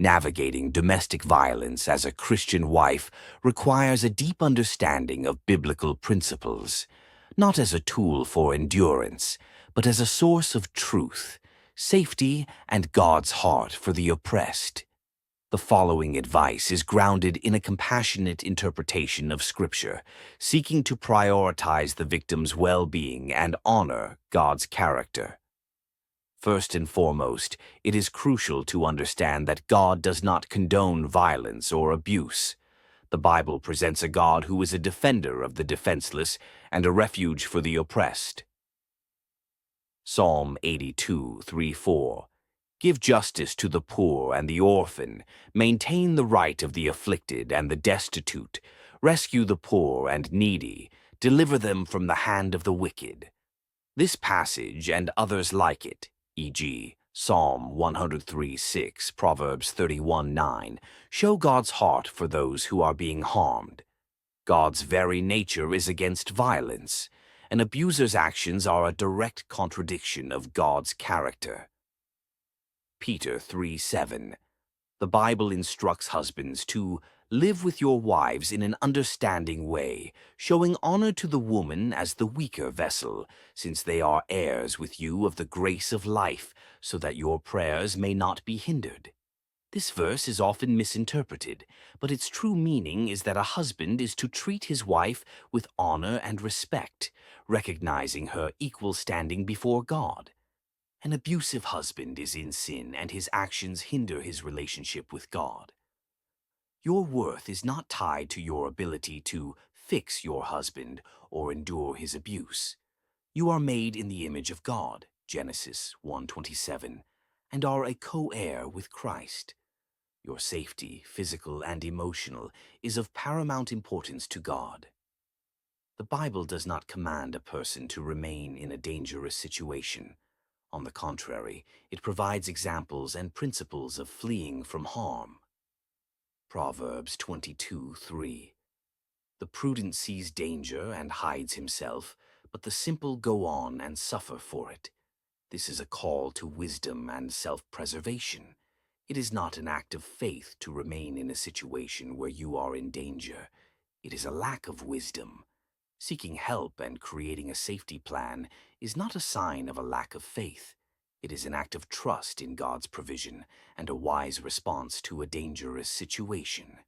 Navigating domestic violence as a Christian wife requires a deep understanding of biblical principles, not as a tool for endurance, but as a source of truth, safety, and God's heart for the oppressed. The following advice is grounded in a compassionate interpretation of Scripture, seeking to prioritize the victim's well-being and honor God's character. First and foremost, it is crucial to understand that God does not condone violence or abuse. The Bible presents a God who is a defender of the defenseless and a refuge for the oppressed. Psalm 82:3-4. Give justice to the poor and the orphan, maintain the right of the afflicted and the destitute, rescue the poor and needy, deliver them from the hand of the wicked. This passage and others like it, e.g., Psalm 103:6, Proverbs 31:9, show God's heart for those who are being harmed. God's very nature is against violence. An abuser's actions are a direct contradiction of God's character. Peter 3:7. The Bible instructs husbands to live with your wives in an understanding way, showing honor to the woman as the weaker vessel, since they are heirs with you of the grace of life, so that your prayers may not be hindered. This verse is often misinterpreted, but its true meaning is that a husband is to treat his wife with honor and respect, recognizing her equal standing before God. An abusive husband is in sin, and his actions hinder his relationship with God. Your worth is not tied to your ability to fix your husband or endure his abuse. You are made in the image of God, Genesis 1:27, and are a co-heir with Christ. Your safety, physical and emotional, is of paramount importance to God. The Bible does not command a person to remain in a dangerous situation. On the contrary, it provides examples and principles of fleeing from harm. Proverbs 22:3. The prudent sees danger and hides himself, but the simple go on and suffer for it. This is a call to wisdom and self-preservation. It is not an act of faith to remain in a situation where you are in danger. It is a lack of wisdom. Seeking help and creating a safety plan is not a sign of a lack of faith. It is an act of trust in God's provision and a wise response to a dangerous situation.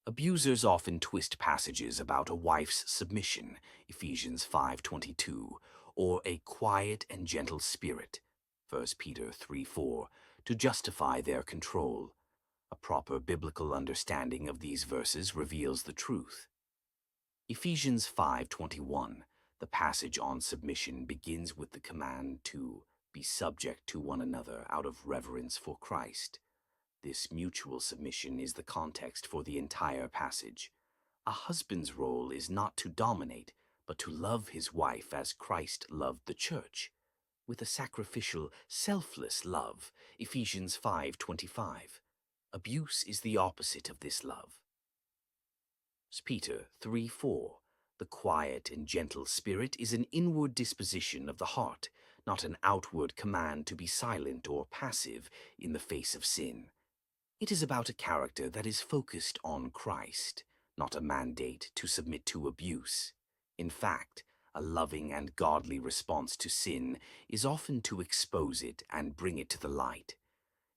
Abusers often twist passages about a wife's submission, Ephesians 5:22, or a quiet and gentle spirit, 1 Peter 3:4, to justify their control. A proper biblical understanding of these verses reveals the truth. Ephesians 5:21, the passage on submission, begins with the command to be subject to one another out of reverence for Christ. This mutual submission is the context for the entire passage. A husband's role is not to dominate, but to love his wife as Christ loved the church, with a sacrificial, selfless love, Ephesians 5:25. Abuse is the opposite of this love. Peter 3:4. The quiet and gentle spirit is an inward disposition of the heart, not an outward command to be silent or passive in the face of sin. It is about a character that is focused on Christ, not a mandate to submit to abuse. In fact, a loving and godly response to sin is often to expose it and bring it to the light.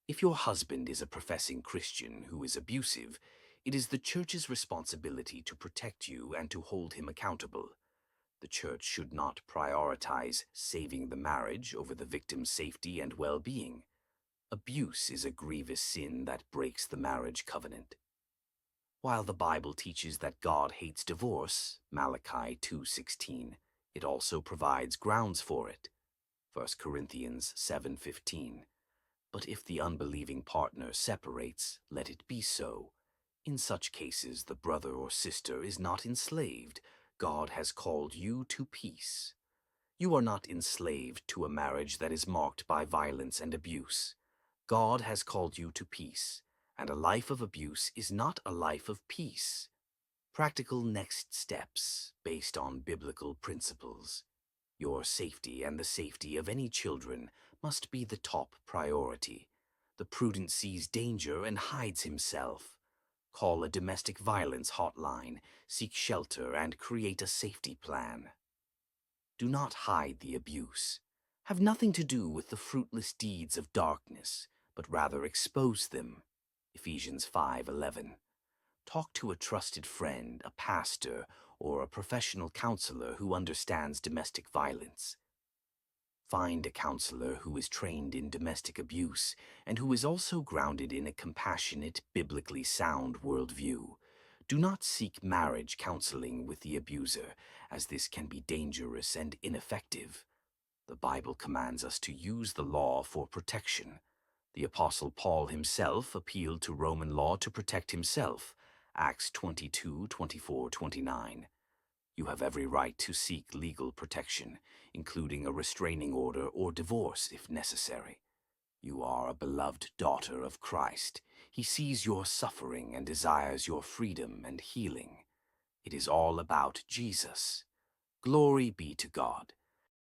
If your husband is a professing Christian who is abusive, it is the church's responsibility to protect you and to hold him accountable. The church should not prioritize saving the marriage over the victim's safety and well-being. Abuse is a grievous sin that breaks the marriage covenant. While the Bible teaches that God hates divorce, Malachi 2:16, it also provides grounds for it, 1 Corinthians 7:15. But if the unbelieving partner separates, let it be so. In such cases, the brother or sister is not enslaved. God has called you to peace. You are not enslaved to a marriage that is marked by violence and abuse. God has called you to peace, and a life of abuse is not a life of peace. Practical next steps based on biblical principles. Your safety and the safety of any children must be the top priority. The prudent sees danger and hides himself. Call a domestic violence hotline, seek shelter, and create a safety plan. Do not hide the abuse. Have nothing to do with the fruitless deeds of darkness, but rather expose them. Ephesians 5:11. Talk to a trusted friend, a pastor, or a professional counselor who understands domestic violence. Find a counselor who is trained in domestic abuse and who is also grounded in a compassionate, biblically sound worldview. Do not seek marriage counseling with the abuser, as this can be dangerous and ineffective. The Bible commands us to use the law for protection. The Apostle Paul himself appealed to Roman law to protect himself. Acts 22:24-29. You have every right to seek legal protection, including a restraining order or divorce if necessary. You are a beloved daughter of Christ. He sees your suffering and desires your freedom and healing. It is all about Jesus. Glory be to God.